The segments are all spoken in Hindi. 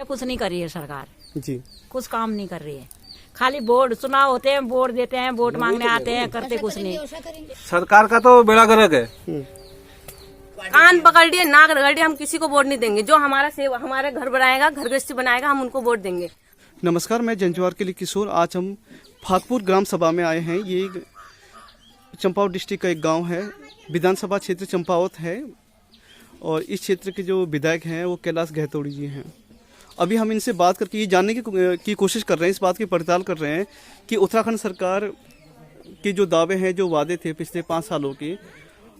कुछ नहीं कर रही है सरकार जी, कुछ काम नहीं कर रही है। खाली बोर्ड चुनाव होते हैं, वोट देते हैं, वोट मांगने आते हैं, करते कुछ नहीं। सरकार का तो बेड़ा गर्क है। कान पकड़ लिए, नाक रगड़ लिए, हम किसी को वोट नहीं देंगे। जो हमारा सेवा, हमारे घर बनाएगा, घर गृहस्थी बनाएगा, हम उनको वोट देंगे। नमस्कार, मैं जनजवार के लिए किशोर। आज हम फाकपुर ग्राम सभा में आए हैं। ये चंपावत डिस्ट्रिक्ट का एक गांव है, विधानसभा क्षेत्र चंपावत है और इस क्षेत्र के जो विधायक हैं वो कैलाश गहतोड़ी जी हैं। अभी हम इनसे बात करके ये जानने की कोशिश कर रहे हैं, इस बात की पड़ताल कर रहे हैं कि उत्तराखंड सरकार के जो दावे हैं, जो वादे थे पिछले 5 सालों के,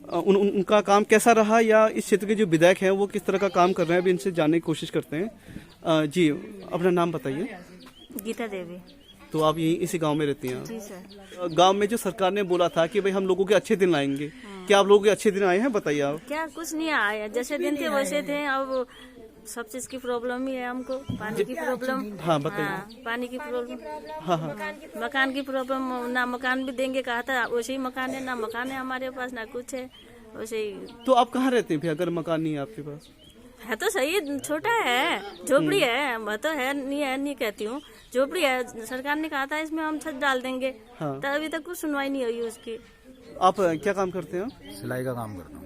उनका काम कैसा रहा या इस क्षेत्र के जो विधायक हैं वो किस तरह का काम कर रहे हैं। अभी इनसे जानने की कोशिश करते हैं। जी, अपना नाम बताइए। गीता देवी। तो आप यहीं इसी गांव में रहती हैं? जी सर। गांव में जो सरकार ने बोला था कि भाई हम लोगों के अच्छे दिन लाएंगे, क्या आप लोगों के अच्छे दिन आए हैं? बताइए आप। क्या कुछ नहीं आया, जैसे दिन थे वैसे थे। अब सब चीज की प्रॉब्लम ही है हमको। पानी की प्रॉब्लम। हाँ बताइए। पानी की प्रॉब्लम। हाँ हाँ। मकान की प्रॉब्लम। ना मकान भी देंगे कहा था, वैसे ही मकान है, ना मकान है हमारे पास, ना कुछ है, वैसे ही। तो आप कहाँ रहते हैं फिर अगर मकान नहीं है आपके पास? है तो सही, छोटा है, झोपड़ी है। मैं तो है नहीं कहती हूँ, झोपड़ी है। सरकार ने कहा था इसमें हम छत डाल देंगे। हाँ। तो अभी तक कुछ सुनवाई नहीं हुई उसकी। आप क्या काम करते हैं? सिलाई का काम करता हूँ।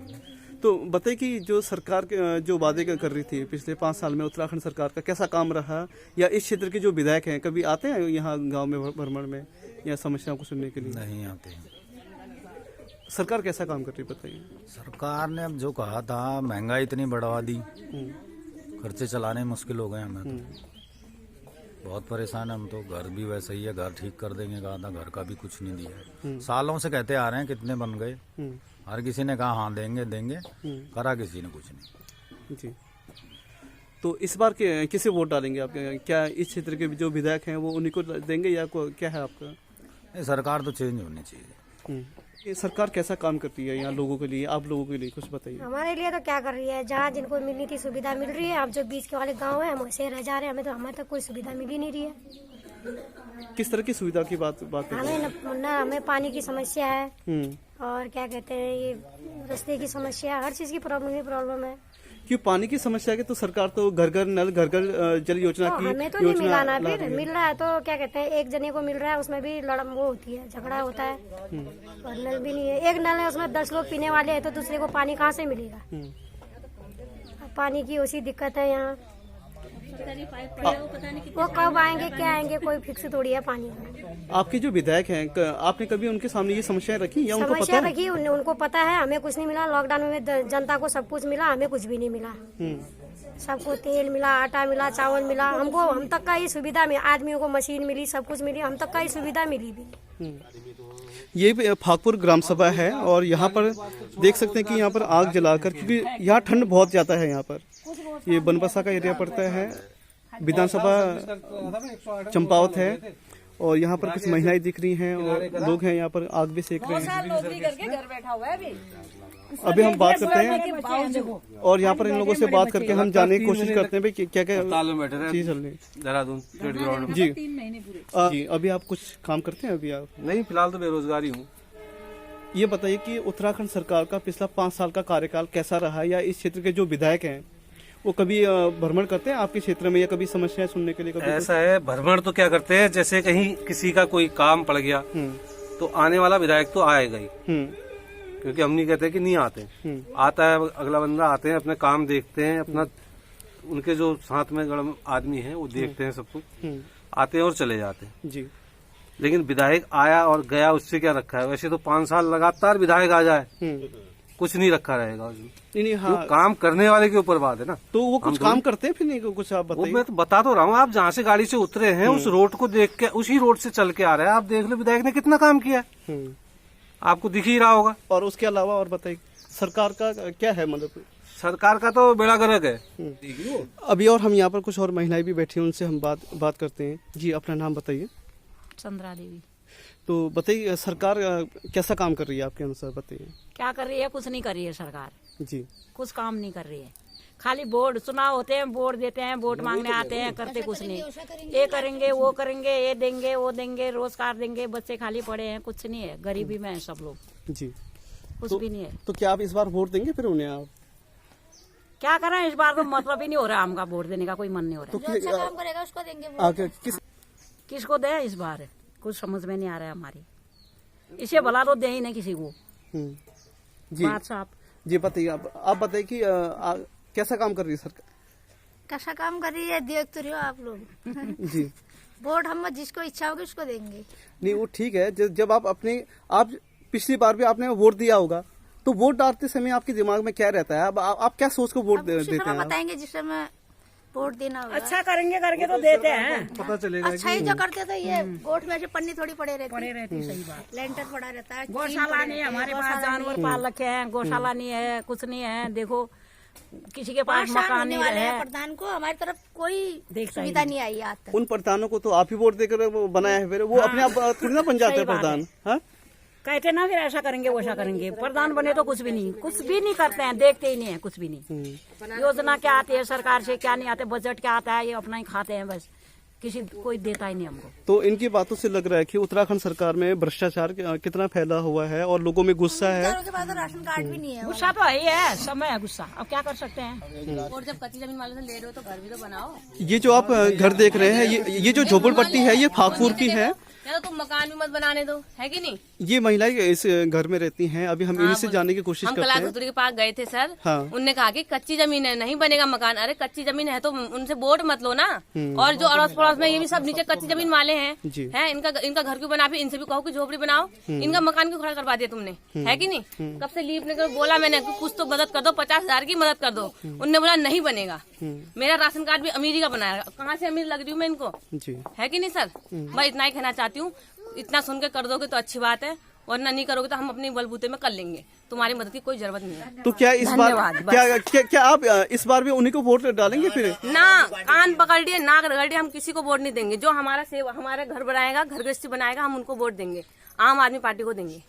तो बताइए कि जो सरकार जो वादे कर रही थी पिछले 5 साल में, उत्तराखंड सरकार का कैसा काम रहा, या इस क्षेत्र के जो विधायक हैं कभी आते हैं यहाँ गांव में भ्रमण में या समस्याओं को सुनने के लिए? नहीं आते हैं। सरकार कैसा काम कर रही है बताइए? सरकार ने अब जो कहा था, महंगाई इतनी बढ़वा दी, खर्चे चलाने मुश्किल हो गए हमें तो। बहुत परेशान है हम तो। घर भी वैसे ही है, घर ठीक कर देंगे कहा था, घर का भी कुछ नहीं दिया। सालों से कहते आ रहे हैं, कितने बन गए। हर किसी ने कहा हाँ देंगे देंगे, करा किसी ने कुछ नहीं। जी, तो इस बार किसे वोट डालेंगे आप? क्या इस क्षेत्र के जो विधायक हैं वो उन्हीं को देंगे या क्या है आपका? ये सरकार तो चेंज होनी चाहिए। ये सरकार कैसा काम करती है यहाँ लोगों के लिए, आप लोगों के लिए कुछ बताइए। हमारे लिए तो क्या कर रही है, जहाँ जिनको मिलनी थी सुविधा मिल रही है। अब जो बीच के वाले गांव है हम वैसे रह जा रहे हैं, हमें तो हमारे तक कोई सुविधा मिल ही नहीं रही है। किस तरह की सुविधा की बात हमें पानी की समस्या है और क्या कहते हैं, ये रास्ते की समस्या, हर चीज की प्रॉब्लम है। क्यों पानी की समस्या के? तो सरकार तो घर घर नल, घर घर जल योजना की हमें तो नहीं मिला ना। फिर मिल रहा है तो क्या कहते हैं, एक जने को मिल रहा है, उसमें भी वो होती है, झगड़ा होता है। और नल भी नहीं है, एक नल है उसमें 10 लोग पीने वाले हैं, तो दूसरे को पानी कहाँ से मिलेगा? पानी की उसी दिक्कत है यहाँ। वो कब आएंगे, क्या आएंगे, कोई फिक्स थोड़ी है पानी का। आपके जो विधायक हैं, आपने कभी उनके सामने ये समस्याएं रखी या उनको पता समस्या रखी? उनको पता है, हमें कुछ नहीं मिला। लॉकडाउन में जनता को सब कुछ मिला, हमें कुछ भी नहीं मिला। सबको तेल मिला, आटा मिला, चावल मिला। हम तक का ही सुविधा में, आदमियों को मशीन मिली, सब कुछ मिली, हम तक का ही सुविधा मिली भी। ये फाकपुर ग्राम सभा है और यहाँ पर देख सकते हैं कि यहाँ पर आग जलाकर, क्योंकि यहाँ ठंड बहुत ज्यादा है। यहाँ पर ये बनबसा का एरिया पड़ता है, विधानसभा चंपावत है और यहाँ पर कुछ महिलाएं दिख रही हैं और लोग हैं यहाँ पर, आग भी सेक रहे हैं। अभी हम बात करते हैं और यहाँ पर इन लोगों से बात करके हम जानने की कोशिश करते हैं भाई क्या क्या चीज चल रही है देहरादून ग्राउंड में। जी, अभी आप कुछ काम करते हैं? अभी आप नहीं, फिलहाल तो बेरोजगारी हूँ। ये बताइए कि उत्तराखंड सरकार का पिछला 5 साल का कार्यकाल कैसा रहा, या इस क्षेत्र के जो विधायक हैं वो कभी भ्रमण करते हैं आपके क्षेत्र में या कभी समस्याएं सुनने के लिए? कभी ऐसा है, भ्रमण तो क्या करते हैं, जैसे कहीं किसी का कोई काम पड़ गया तो आने वाला विधायक तो आएगा ही, क्योंकि हम नहीं कहते कि नहीं आते। आता है अगला बंदा, आते हैं, अपने काम देखते हैं, अपना उनके जो साथ में आदमी हैं वो देखते हैं, सब कुछ आते हैं और चले जाते हैं। जी, लेकिन विधायक आया और गया, उससे क्या रखा है? वैसे तो 5 साल लगातार विधायक आ जाए, कुछ नहीं रखा रहेगा उसमें। नहीं, हाँ, काम करने वाले के ऊपर बात है ना। तो वो कुछ काम करते हैं फिर नहीं कुछ? आप बताइए। मैं तो बता तो रहा हूँ, आप जहाँ से गाड़ी से उतरे हैं उस रोड को देख के, उसी रोड से चल के आ रहे हैं, आप देख लो विधायक ने कितना काम किया है, आपको दिख ही रहा होगा। और उसके अलावा और बताइए सरकार का क्या है, मतलब सरकार का तो बेड़ा गर्क है। अभी और हम यहाँ पर कुछ और महिलाएं भी बैठी हैं, उनसे हम बात करते हैं। जी, अपना नाम बताइए। चंद्रा देवी। तो बताइए सरकार कैसा काम कर रही है आपके अनुसार? बताइए क्या कर रही है, कुछ नहीं कर रही है सरकार जी, कुछ काम नहीं कर रही है। खाली बोर्ड चुनाव होते हैं, वोट देते हैं, वोट मांगने आते हैं, करते कुछ नहीं। ये करेंगे, वो करेंगे, ये देंगे, वो देंगे, रोजगार देंगे। बच्चे खाली पड़े हैं, कुछ नहीं है, गरीबी में है सब लोग जी, कुछ भी नहीं है। तो क्या आप इस बार वोट देंगे फिर उन्हें? आप क्या करें, इस बार तो मतलब ही नहीं हो रहा, हमका वोट देने का कोई मन नहीं हो रहा। तो काम करेगा उसको देंगे आगे किसको दे इस बार, कुछ समझ में नहीं आ रहा है हमारी। इसे भला तो दे ही नहीं किसी को। जी बात साहब जी बताइए, आप बताइए कि कैसा काम कर रही है सरकार? कैसा काम कर रही है देख तो रहे हो आप लोग। जी वोट हम जिसको इच्छा होगी उसको देंगे। नहीं वो ठीक है, जब आप पिछली बार भी आपने वोट दिया होगा, तो वोट डालते समय आपके दिमाग में क्या रहता है? अब आप क्या सोच को वोट देते हैं? बताएंगे जिस समय वोट देना होगा। अच्छा करेंगे करके तो देते हैं, पता चलेगा अच्छा ही जो करते थे ये वोट में ऐसे पन्नी थोड़ी पड़े रहती सही बात। लेंटर पड़ा रहता है। गौशाला नहीं है हमारे पास, जानवर पाल रखे हैं, गौशाला नहीं है, कुछ नहीं है। देखो किसी के पास मकान नहीं है। प्रधान को हमारी तरफ कोई देखता ही सुविधा नहीं आई आज तक। उन प्रधानों को तो आप ही वोट देकर वो बनाया है, फिर वो अपने आप थोड़ी ना बन जाते हैं प्रधान। हाँ कहते ना फिर ऐसा करेंगे वैसा करेंगे, प्रधान बने तो कुछ भी नहीं करते हैं, देखते ही नहीं है कुछ भी नहीं। योजना क्या आती है सरकार से, क्या नहीं आते, बजट क्या आता है, ये अपना ही खाते हैं बस, कोई देता ही नहीं हमको। तो इनकी बातों से लग रहा है कि उत्तराखंड सरकार में भ्रष्टाचार कितना फैला हुआ है और लोगों में गुस्सा है। के बाद राशन कार्ड भी नहीं है। गुस्सा तो है ही है, समय है गुस्सा, अब क्या कर सकते हैं। और जब कच्ची जमीन वालों से ले रहे हो तो घर भी तो बनाओ। ये जो आप घर देख रहे हैं, ये जो झोपड़पट्टी है, ये फाकपुर की है। तो तुम मकान भी मत बनाने दो, है कि नहीं? ये महिलाएं इस घर में रहती हैं। अभी हम इन्हीं से जानने की कोशिश हम करते कलाश हैं। कतूरी के पास गए थे सर। हाँ। उनने कहा कि कच्ची जमीन है, नहीं बनेगा मकान। अरे कच्ची जमीन है तो उनसे वोट मत लो ना। और जो अड़ोस पड़ोस में ये भी सब नीचे कच्ची जमीन वाले हैं, इनका घर क्यों बना, फिर इनसे भी कहो कि झोपड़ी बनाओ। इनका मकान क्यों खड़ा करवा दिया तुमने, है कि नहीं? कब से लीव ने बोला मैंने कुछ तो मदद कर दो, 50,000 की मदद कर दो। उनने बोला नहीं बनेगा। मेरा राशन कार्ड भी अमीरी का बनाया, कहाँ से अमीर लग रही हूँ मैं इनको, है कि नहीं सर? मैं इतना ही कहना चाहती हूँ, इतना सुन के कर दोगे तो अच्छी बात है, वरना नहीं करोगे तो हम अपने बलबूते में कर लेंगे। तुम्हारी मदद की कोई जरूरत नहीं है। तो क्या इस बार क्या आप इस बार भी उन्हीं को वोट डालेंगे? फिर ना कान पकड़ लिए, नाक रगड़ लिए, हम किसी को वोट नहीं देंगे। जो हमारा सेवा, हमारे घर बनाएगा, घर गृहस्थी बनाएगा, हम उनको वोट देंगे। आम आदमी पार्टी को देंगे।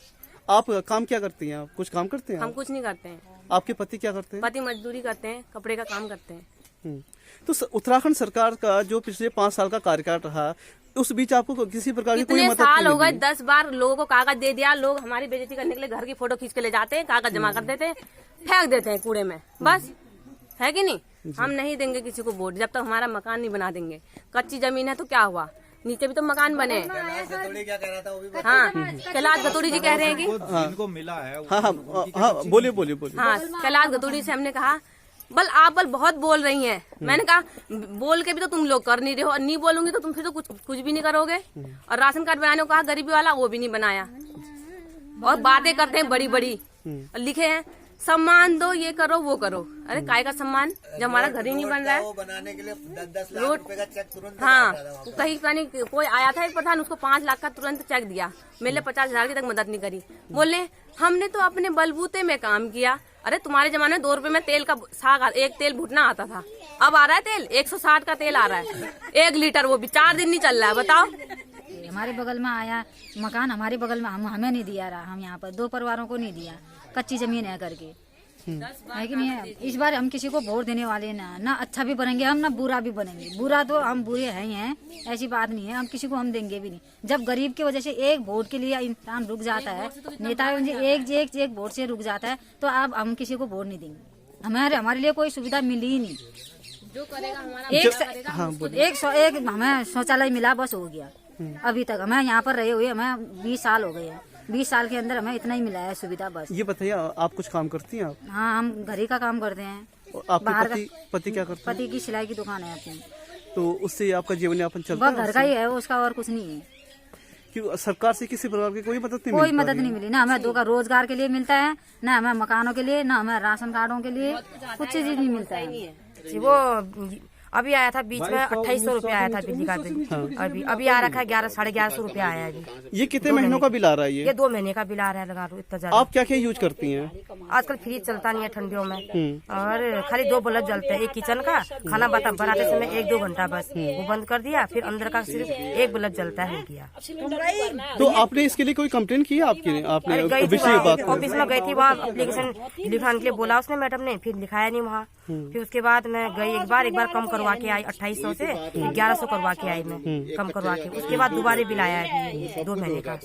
आप काम क्या करती हैं? आप कुछ काम करते हैं? हम कुछ नहीं करते हैं। आपके पति क्या करते हैं? पति मजदूरी करते हैं, कपड़े का काम करते हैं। तो उत्तराखंड सरकार का जो पिछले 5 साल का कार्यकाल रहा, उस बीच आपको किसी प्रकार की कोई मदद साल हो गए, 10 बार लोगों को कागज दे दिया। लोग हमारी बेइज्जती करने के लिए घर की फोटो खींच के ले जाते हैं, कागज जमा कर देते हैं, फेंक देते हैं कूड़े में, बस, है कि नहीं? हम नहीं देंगे किसी को वोट जब तक हमारा मकान नहीं बना देंगे। कच्ची जमीन है तो क्या हुआ, नीचे भी तो मकान बने। हाँ, कैलाश गतूड़ी जी कह रहे हैं कि इनको मिला है। हाँ बोलिए। हाँ, कैलाश गतूड़ी से हमने कहा आप बहुत बोल रही हैं। मैंने कहा बोल के भी तो तुम लोग कर नहीं रहे हो, और नहीं बोलूंगी तो तुम फिर तो कुछ भी नहीं करोगे। और राशन कार्ड बनाने को कहा गरीबी वाला, वो भी नहीं बनाया। और बातें करते हैं बड़ी बड़ी, लिखे हैं सम्मान दो, ये करो वो करो। अरे काय का सम्मान जब हमारा घर ही नहीं बन रहा है। बनाने के लिए 10 लाख रुपए का चेक तुरंत। हाँ, कहीं कोई आया था एक प्रधान, उसको 5 लाख का तुरंत चेक दिया, मेरे 50,000 की तक मदद नहीं करी। बोले हमने तो अपने बलबूते में काम किया। अरे तुम्हारे जमाने में 2 रुपए में तेल का साग, एक तेल भुटना आता था, अब आ रहा है तेल 160 का तेल आ रहा है 1 लीटर, वो भी 4 दिन नहीं चल रहा है। बताओ, हमारे बगल में आया मकान, हमारे बगल में हमें नहीं दिया रहा। हम यहाँ पर 2 परिवारों को नहीं दिया, कच्ची जमीन है करके, है कि नहीं है? इस बार हम किसी को वोट देने वाले ना अच्छा भी बनेंगे हम, ना बुरा भी बनेंगे। बुरा तो हम बुरे हैं ही हैं, ऐसी बात नहीं है। हम किसी को हम देंगे भी नहीं। जब गरीब की वजह से एक वोट के लिए इंसान रुक जाता है, नेता एक वोट से रुक जाता है, तो अब हम किसी को वोट नहीं देंगे। हमारे लिए कोई सुविधा मिली ही नहीं। जो करेगा हमारा एक हमें शौचालय मिला, बस हो गया। अभी तक हमें यहाँ पर रहे हुए हमें 20 साल हो गए हैं। 20 साल के अंदर हमें इतना ही मिला है सुविधा, बस। ये बताइए, आप कुछ काम करती हैं? आप? हाँ, हम घर ही का काम करते हैं। आपके पति क्या करते हैं? पति की सिलाई की दुकान है अपनी। तो उससे आपका जीवन यापन चलता है? घर का ही है उसका, और कुछ नहीं है। क्यों सरकार से किसी प्रकार की कोई मदद नहीं? कोई मदद नहीं मिली ना हमें। 2 का रोजगार के लिए मिलता है, ना हमें मकानों के लिए, ना हमें राशन कार्डों के लिए, कुछ चीज नहीं मिलता है। वो अभी आया था बीच में 2800 रुपया आया था बिजली का बिल। अभी आ रखा है 1100-1150 रुपया आया है अभी। ये कितने महीनों का बिल आ रहा है? ये 2 महीने का बिल आ रहा है। लगा लो इतना ज्यादा। आप क्या क्या यूज करती हैं? आजकल फ्रिज चलता नहीं है ठंडियों में, और खाली 2 बल्ब जलते हैं। एक किचन का खाना बनाते समय 1-2 घंटा बस वो बंद कर दिया, फिर अंदर का सिर्फ 1 बल्ब जलता है, हो गया। तो आपने इसके लिए कोई कंप्लेन की? आपने बिजली विभाग ऑफिस में गई थी, वहाँ एप्लीकेशन लिखाने के लिए बोला उसने मैडम ने, फिर लिखाया नहीं वहाँ। फिर उसके बाद मैं गई एक बार कम कर करवा के आई 2800 से 1100 करवा के आई मैं, कम करवा के। उसके बाद दोबारा बिल आया है 2 महीने का।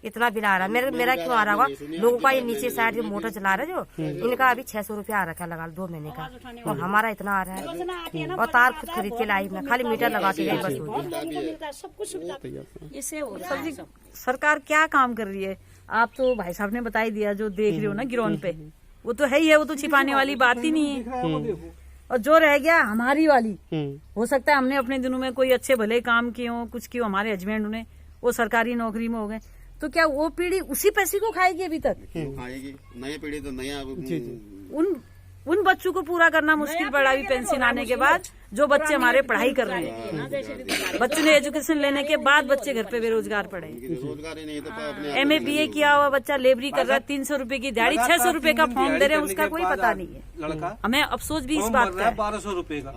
इतना बिल आ रहा है। मेरा क्यों आ रहा होगा? लोगों का ये नीचे साइड जो मोटर चला रहे जो, इनका अभी 600 रुपया आ रखा लगा 2 महीने का, और हमारा इतना आ रहा है। और तार खुद खरीद के लाई मैं, खाली मीटर लगा के गई बस हो गया। सरकार क्या काम कर रही है? आप तो भाई साहब ने बता ही दिया, जो देख रहे हो ना ग्राउंड पे, वो तो है ही है, वो तो छिपाने वाली बात ही नहीं है। और जो रह गया हमारी वाली, हो सकता है हमने अपने दिनों में कोई अच्छे भले काम किए हो, कुछ किए, हमारे हस्बैंड ने वो सरकारी नौकरी में हो गए, तो क्या वो पीढ़ी उसी पैसे को खाएगी अभी तक? खाएगी। नई पीढ़ी तो नया उन बच्चों को पूरा करना मुश्किल पड़ा अभी पेंशन आने के बाद, जो बच्चे हमारे पढ़ाई कर रहे हैं। बच्चों ने एजुकेशन लेने के बाद बच्चे घर पे बेरोजगार पड़े। MA BA किया हुआ बच्चा लेबरी कर रहा है, 300 रुपए की दिहाड़ी, 600 रुपए का फॉर्म दे रहे हैं, उसका कोई पता नहीं है। हमें अफसोस भी इस बात का है। 1200 रुपए का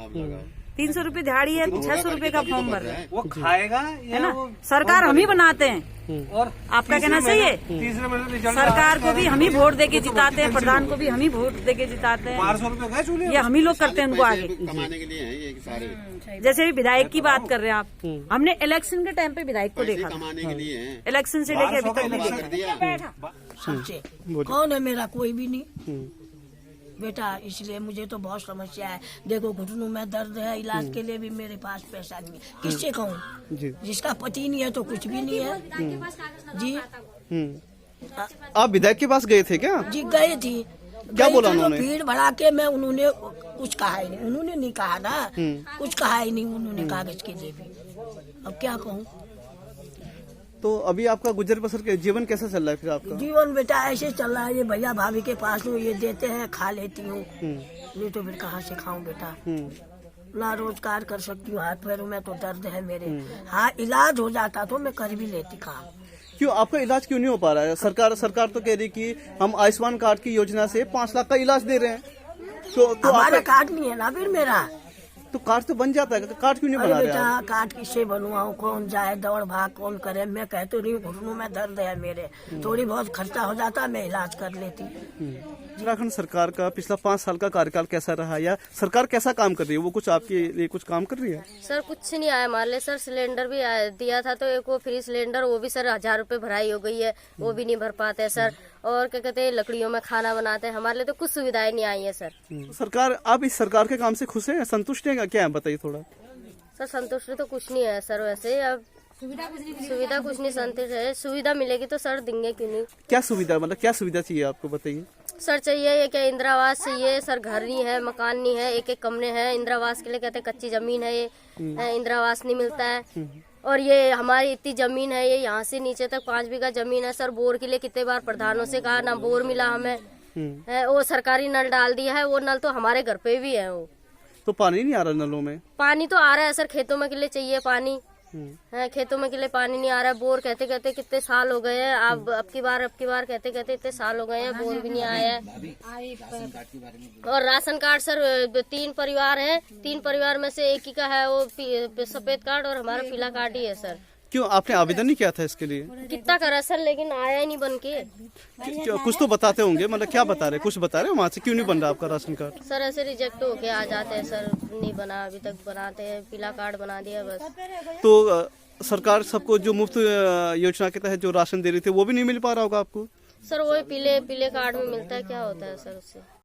300 रुपए दिहाड़ी है, 600 रुपए का फॉर्म भर रहा है। वो खाएगा है ना? सरकार हम ही बनाते हैं। और आपका कहना सही है? तीसरे महीने रिजल्ट सरकार को भी हम ही वोट देके जिताते हैं, प्रधान को भी हम ही वोट देके जिताते हैं। 1200 रुपए गए चूल्हे, ये हम ही लोग करते हैं उनको आगे। कमाने के लिए हैं ये सारे। जैसे भी विधायक की बात कर रहे हैं आप, हमने इलेक्शन के टाइम पे विधायक को देखा, कमाने के लिए हैं। इलेक्शन से लेके अभी तक नहीं देखा। कौन है? मेरा कोई भी नहीं बेटा, इसलिए मुझे तो बहुत समस्या है। देखो घुटनों में दर्द है, इलाज के लिए भी मेरे पास पैसा नहीं है। किससे कहूँ? जिसका पति नहीं है तो कुछ भी नहीं है जी। आप विधायक के पास गए थे क्या? जी गए थी। क्या बोला उन्होंने? भीड़ भड़ा के मैं, उन्होंने कुछ कहा ही नहीं। उन्होंने नहीं कहा ना, कुछ कहा ही नहीं उन्होंने कागज के लिए भी। अब क्या कहूँ? तो अभी आपका गुजर बसर के जीवन कैसा चल रहा है फिर आपका? जीवन बेटा ऐसे चल रहा है। ये भैया भाभी के पास हूँ, ये देते हैं, खा लेती हूँ, नहीं तो फिर कहाँ से खाऊं बेटा? ना रोजगार कर सकती हूँ, हाथ पैरों में तो दर्द है मेरे। हाँ, इलाज हो जाता तो मैं कर भी लेती काम। क्यों आपका इलाज क्यों नहीं हो पा रहा है? सरकार तो कह रही कि हम आयुष्मान कार्ड की योजना से 5 लाख का इलाज दे रहे हैं, तो हमारा कार्ड नहीं है ना फिर मेरा। तो कार्ड तो बन जाता है, कार्ड क्यों नहीं बना रहे? बेटा कार्ड किससे बनवाऊं? कौन जाए दौड़ भाग कौन करे? मैं कहती रही हूँ घुटनों में दर्द है मेरे, थोड़ी बहुत खर्चा हो जाता मैं इलाज कर लेती। उत्तराखंड सरकार का पिछला 5 साल का कार्यकाल कैसा रहा, या सरकार कैसा काम कर रही है? वो कुछ आपके लिए कुछ काम कर रही है? सर कुछ नहीं आया हमारे लिए। सर सिलेंडर भी दिया था, तो एक वो फ्री सिलेंडर, वो भी सर 1000 रुपए भराई हो गई है, वो भी नहीं भर पाते सर। और क्या कहते हैं, लकड़ियों में खाना बनाते हैं, हमारे लिए तो कुछ सुविधाएं नहीं आई है सर। सरकार, आप इस सरकार के काम से खुश हैं, संतुष्ट हैं? क्या है बताइए थोड़ा। सर संतुष्ट तो कुछ नहीं है सर, वैसे अब सुविधा कुछ नहीं संतुष्ट है। सुविधा मिलेगी तो सर देंगे क्यों नहीं? क्या सुविधा, मतलब क्या सुविधा चाहिए आपको बताइए? सर चाहिए ये क्या, इंदिरा आवास चाहिए सर। घर नहीं है, मकान नहीं है, एक कमरे हैं। इंदिरा आवास के लिए कहते हैं कच्ची जमीन है, ये इंदिरा आवास नहीं मिलता है। और ये हमारी इतनी जमीन है, ये यहाँ से नीचे तक 5 बीघा जमीन है सर। बोर के लिए कितने बार प्रधानों से कहा, ना बोर मिला हमें। वो सरकारी नल डाल दिया है, वो नल तो हमारे घर पे भी है। वो तो पानी नहीं आ रहा नलों में? पानी तो आ रहा है सर, खेतों में के लिए चाहिए पानी है, खेतों में के लिए पानी नहीं आ रहा है। बोर कहते कहते कितने साल हो गए हैं, अब की बार कहते कहते इतने साल हो गए हैं, बोर भी नहीं आया है। और राशन कार्ड सर 3 परिवार हैं, 3 परिवार में से एक ही का है वो सफेद कार्ड, और हमारा पीला कार्ड ही है सर। क्यों आपने आवेदन नहीं किया था इसके लिए? कितना करा सर, लेकिन आया ही नहीं बन के। कुछ तो बताते होंगे, मतलब क्या बता रहे, कुछ बता रहे वहाँ से? क्यों नहीं बन रहा आपका राशन कार्ड? सर ऐसे रिजेक्ट होके आ जाते हैं सर, नहीं बना अभी तक। बनाते हैं, पीला कार्ड बना दिया बस। तो सरकार सबको जो मुफ्त योजना के तहत जो राशन दे रही थी, वो भी नहीं मिल पा रहा होगा आपको? सर वही पीले कार्ड में मिलता है, क्या होता है सर उससे?